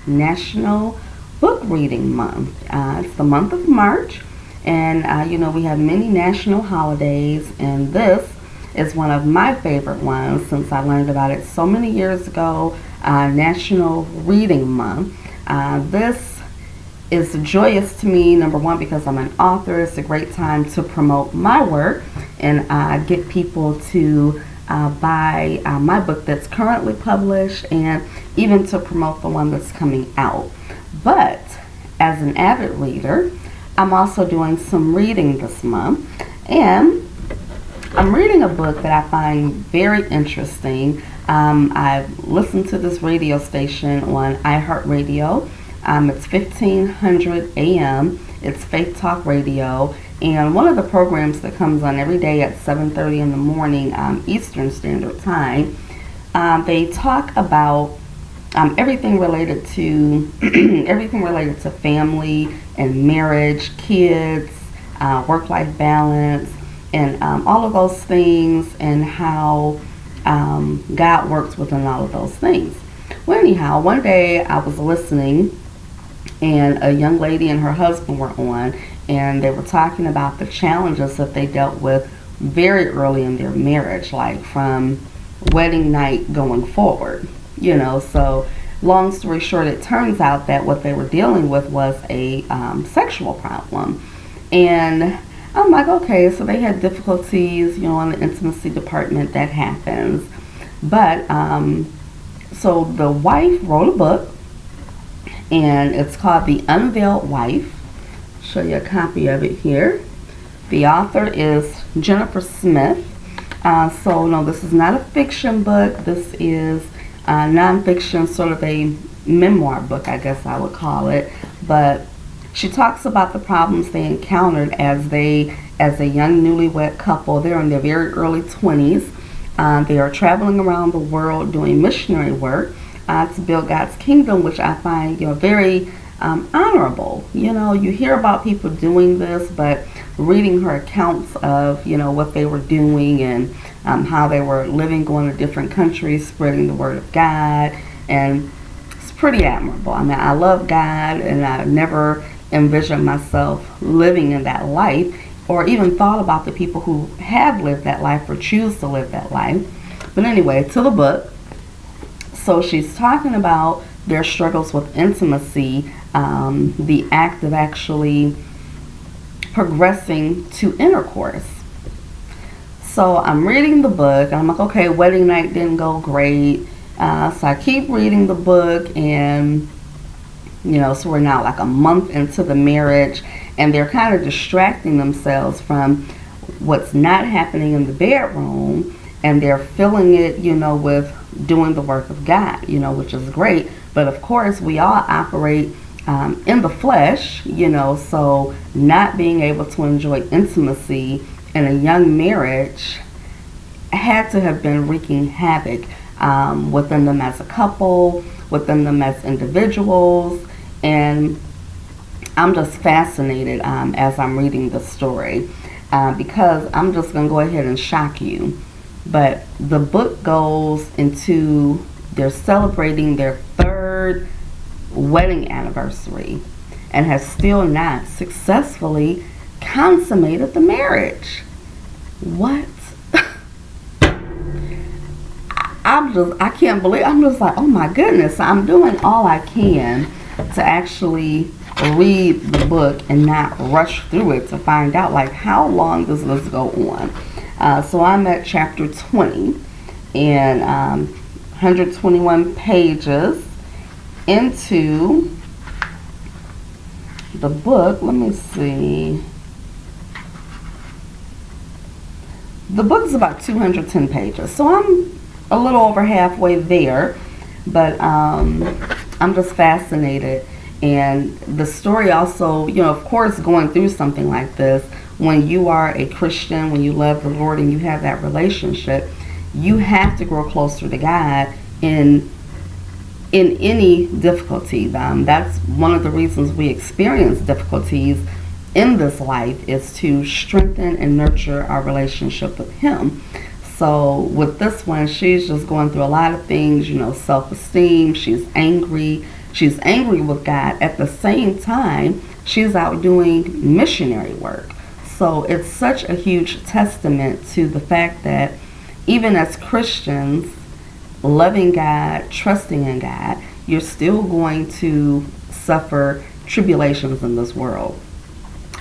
National Book Reading Month. It's the month of March, and we have many national holidays, and this is one of my favorite ones since I learned about it so many years ago, National Reading Month. This is joyous to me, number one, because I'm an author. It's a great time to promote my work and get people to buy my book that's currently published, and even to promote the one that's coming out. But as an avid reader, I'm also doing some reading this month, and I'm reading a book that I find very interesting. I've listened to this radio station on iHeartRadio. It's 1500 AM. It's Faith Talk Radio. And one of the programs that comes on every day at 7:30 in the morning Eastern Standard Time, they talk about everything related to everything related to family and marriage, kids, work-life balance, and all of those things, and how God works within all of those things. Well, anyhow, one day I was listening, and a young lady and her husband were on, and they were talking about the challenges that they dealt with very early in their marriage, like from wedding night going forward. So long story short, it turns out that what they were dealing with was a sexual problem. And I'm like, okay, so they had difficulties, in the intimacy department. That happens. But so the wife wrote a book, and it's called The Unveiled Wife. Show you a copy of it here. The author is Jennifer Smith. So no, this is not a fiction book. This is nonfiction, sort of a memoir book, I guess I would call it. But she talks about the problems they encountered as a young newlywed couple. They're in their very early 20s. They are traveling around the world doing missionary work to build God's kingdom, which I find very honorable. You hear about people doing this, but reading her accounts of what they were doing, and how they were living, going to different countries, spreading the word of God, and it's pretty admirable. I mean, I love God, and I never envisioned myself living in that life, or even thought about the people who have lived that life or choose to live that life. But anyway, to the book. So she's talking about their struggles with intimacy, the act of actually progressing to intercourse. So I'm reading the book, and I'm like, okay, wedding night didn't go great. So I keep reading the book, and so we're now like a month into the marriage, and they're kind of distracting themselves from what's not happening in the bedroom, and they're filling it, with doing the work of God, which is great. But of course, we all operate in the flesh, so not being able to enjoy intimacy in a young marriage had to have been wreaking havoc within them as a couple, within them as individuals. And I'm just fascinated as I'm reading the story, because I'm just going to go ahead and shock you. But the book goes into, they're celebrating their third wedding anniversary and has still not successfully consummated the marriage. What? I can't believe, I'm just like, oh my goodness. I'm doing all I can to actually read the book and not rush through it to find out, like, how long does this go on? So I'm at chapter 20, and 121 pages into the book. Let me see. The book is about 210 pages, so I'm a little over halfway there, but I'm just fascinated. And the story also, of course, going through something like this, when you are a Christian, when you love the Lord and you have that relationship, you have to grow closer to God in any difficulty. That's one of the reasons we experience difficulties in this life, is to strengthen and nurture our relationship with Him. So with this one, she's just going through a lot of things, self-esteem. She's angry She's angry with God. At the same time, she's out doing missionary work. So it's such a huge testament to the fact that even as Christians, loving God, trusting in God, you're still going to suffer tribulations in this world.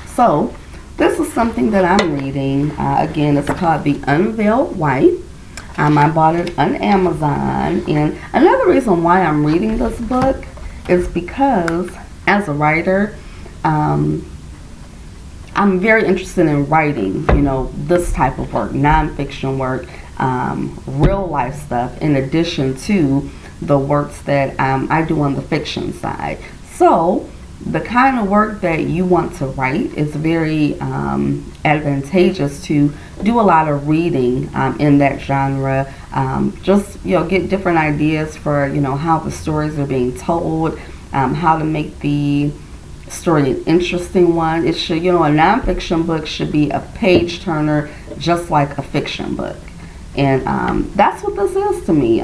So this is something that I'm reading. Again, it's called The Unveiled Wife. I bought it on Amazon. And another reason why I'm reading this book is because as a writer, I'm very interested in writing, this type of work, nonfiction work, real life stuff, in addition to the works that I do on the fiction side. So the kind of work that you want to write is very advantageous to do a lot of reading in that genre. Just get different ideas for how the stories are being told, how to make the story an interesting one. It should, a nonfiction book should be a page turner, just like a fiction book. And that's what this is to me.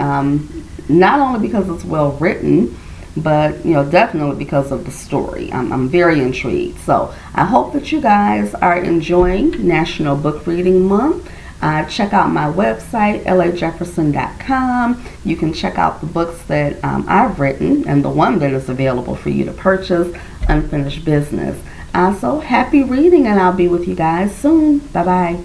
Not only because it's well written, but definitely because of the story. I'm very intrigued. So I hope that you guys are enjoying National Book Reading Month. Check out my website, lajefferson.com. You can check out the books that I've written and the one that is available for you to purchase, Unfinished Business. So happy reading, and I'll be with you guys soon. Bye bye.